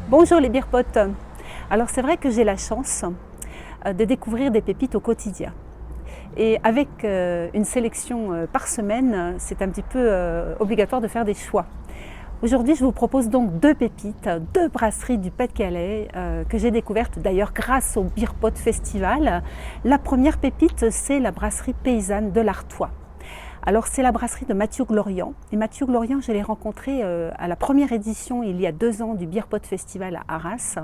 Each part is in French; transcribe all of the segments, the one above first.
Bonjour les beer potes. Alors c'est vrai que j'ai la chance de découvrir des pépites au quotidien. Et avec une sélection par semaine, c'est un petit peu obligatoire de faire des choix. Aujourd'hui, je vous propose donc deux pépites, deux brasseries du Pas-de-Calais que j'ai découvertes d'ailleurs grâce au Beer Pot Festival. La première pépite, c'est la brasserie paysanne de l'Artois. Alors c'est la brasserie de Mathieu Glorian. Et Mathieu Glorian, je l'ai rencontré à la première édition il y a 2 ans du Beer Pot Festival à Arras.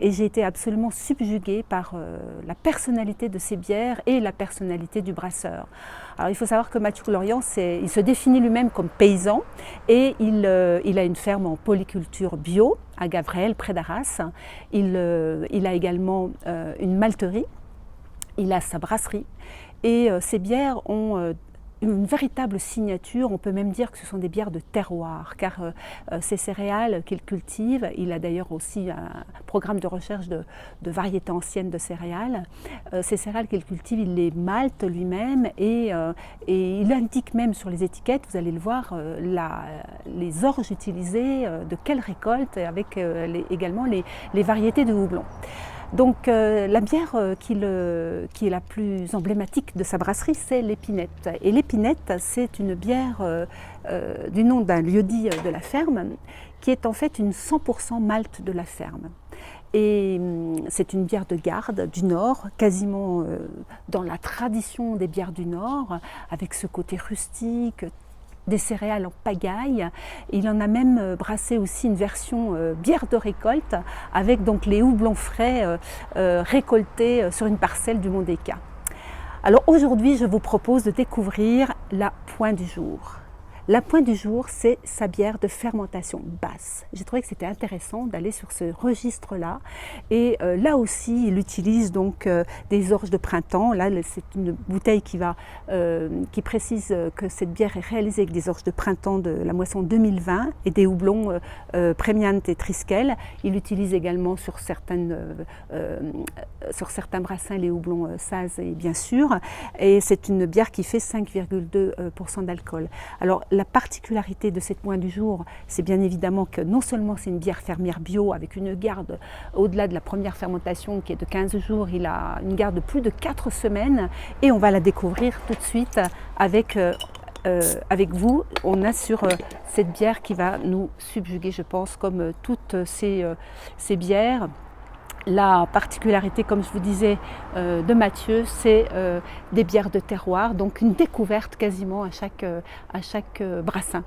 Et j'ai été absolument subjuguée par la personnalité de ses bières et la personnalité du brasseur. Alors il faut savoir que Mathieu Glorian, il se définit lui-même comme paysan et il a une ferme en polyculture bio à Gavreil, près d'Arras. Il a également une malterie, il a sa brasserie et ses bières ont une véritable signature, on peut même dire que ce sont des bières de terroir, car ces céréales qu'il cultive, il a d'ailleurs aussi un programme de recherche de variétés anciennes de céréales. Ces céréales qu'il cultive, il les malte lui-même et il indique même sur les étiquettes, vous allez le voir, les orges utilisées, de quelle récolte, avec également les variétés de houblon. Donc la bière qui est la plus emblématique de sa brasserie, c'est l'Épinette. Et l'Épinette, c'est une bière du nom d'un lieu-dit de la ferme, qui est en fait une 100% malt de la ferme. Et c'est une bière de garde du Nord, quasiment dans la tradition des bières du Nord, avec ce côté rustique, des céréales en pagaille. Il en a même brassé aussi une version bière de récolte avec donc les houblons frais récoltés sur une parcelle du Mont des Cats. Alors aujourd'hui, je vous propose de découvrir la Point du jour. La Pointe du jour, c'est sa bière de fermentation basse. J'ai trouvé que c'était intéressant d'aller sur ce registre-là. Et là aussi, il utilise donc des orges de printemps. Là, c'est une bouteille qui précise que cette bière est réalisée avec des orges de printemps de la moisson 2020 et des houblons Premiant et Triskel. Il utilise également sur certains brassins les houblons Saz et bien sûr. Et c'est une bière qui fait 5,2% d'alcool. Alors, la particularité de cette Point du jour, c'est bien évidemment que non seulement c'est une bière fermière bio avec une garde au-delà de la première fermentation qui est de 15 jours, il a une garde de plus de 4 semaines et on va la découvrir tout de suite avec vous. On a sur cette bière qui va nous subjuguer, je pense, comme toutes ces bières. La particularité, comme je vous disais, de Mathieu, c'est des bières de terroir, donc une découverte quasiment à chaque brassin.